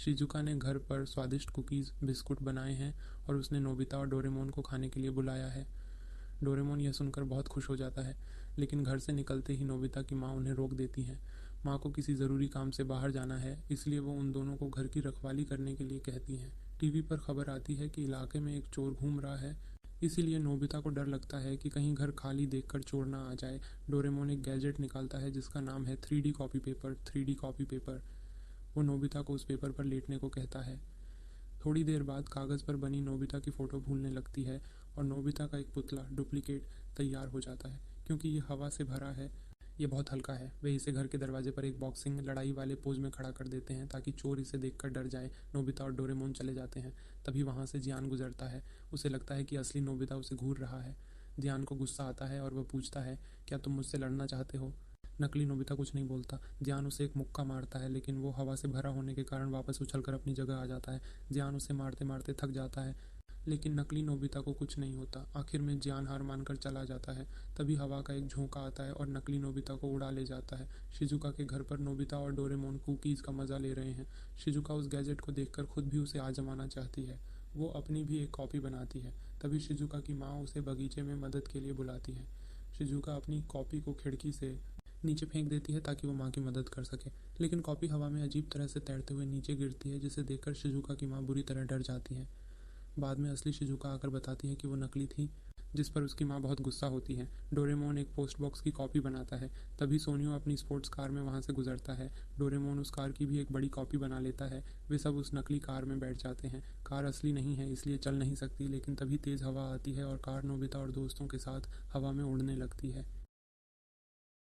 Shizuka ने घर पर स्वादिष्ट कुकीज़ बिस्कुट बनाए हैं और उसने नोबिता और डोरेमोन को खाने के लिए बुलाया है। डोरेमोन यह सुनकर बहुत खुश हो जाता है, लेकिन घर से निकलते ही नोबिता की माँ उन्हें रोक देती हैं। माँ को किसी ज़रूरी काम से बाहर जाना है, इसलिए वो उन दोनों को घर की रखवाली करने के लिए कहती हैं। टीवी पर खबर आती है कि इलाके में एक चोर घूम रहा है, इसीलिए नोबिता को डर लगता है कि कहीं घर खाली देखकर चोर ना आ जाए। डोरेमोन एक गैजेट निकालता है जिसका नाम है 3D copy paper. 3D copy paper. वो नोबिता को उस पेपर पर लेटने को कहता है। थोड़ी देर बाद कागज़ पर बनी नोबिता की फ़ोटो भूलने लगती है और नोबिता का एक पुतला डुप्लीकेट तैयार हो जाता है। क्योंकि ये हवा से भरा है, ये बहुत हल्का है, वे इसे घर के दरवाजे पर एक बॉक्सिंग लड़ाई वाले पोज में खड़ा कर देते हैं ताकि चोर इसे देखकर डर जाए। नोबिता और डोरेमोन चले जाते हैं। तभी वहाँ से जियान गुजरता है। उसे लगता है कि असली नोबिता उसे घूर रहा है। जियान को गुस्सा आता है और वह पूछता है, क्या तुम मुझसे लड़ना चाहते हो? नकली नोबिता कुछ नहीं बोलता। जियान उसे एक मुक्का मारता है, लेकिन वो हवा से भरा होने के कारण वापस उछलकर अपनी जगह आ जाता है। जियान उसे मारते मारते थक जाता है, लेकिन नकली नोबिता को कुछ नहीं होता। आखिर में जियान हार मानकर चला जाता है। तभी हवा का एक झोंका आता है और नकली नोबिता को उड़ा ले जाता है। शिजुका के घर पर नोबिता और डोरेमोन कुकीज़ का मज़ा ले रहे हैं। शिजुका उस गैजेट को देखकर खुद भी उसे आजमाना चाहती है। वो अपनी भी एक कॉपी बनाती है। तभी शिजुका की माँ उसे बगीचे में मदद के लिए बुलाती है। शिजुका अपनी कॉपी को खिड़की से नीचे फेंक देती है ताकि वो माँ की मदद कर सके, लेकिन कॉपी हवा में अजीब तरह से तैरते हुए नीचे गिरती है, जिसे देखकर शिजुका की माँ बुरी तरह डर जाती है। बाद में असली शिजुका आकर बताती है कि वो नकली थी, जिस पर उसकी माँ बहुत गुस्सा होती है। डोरेमोन एक पोस्ट बॉक्स की कॉपी बनाता है। तभी सोनियो अपनी स्पोर्ट्स कार में वहाँ से गुजरता है। डोरेमोन उस कार की भी एक बड़ी कॉपी बना लेता है। वे सब उस नकली कार में बैठ जाते हैं। कार असली नहीं है, इसलिए चल नहीं सकती, लेकिन तभी तेज़ हवा आती है और कार नोबिता और दोस्तों के साथ हवा में उड़ने लगती है।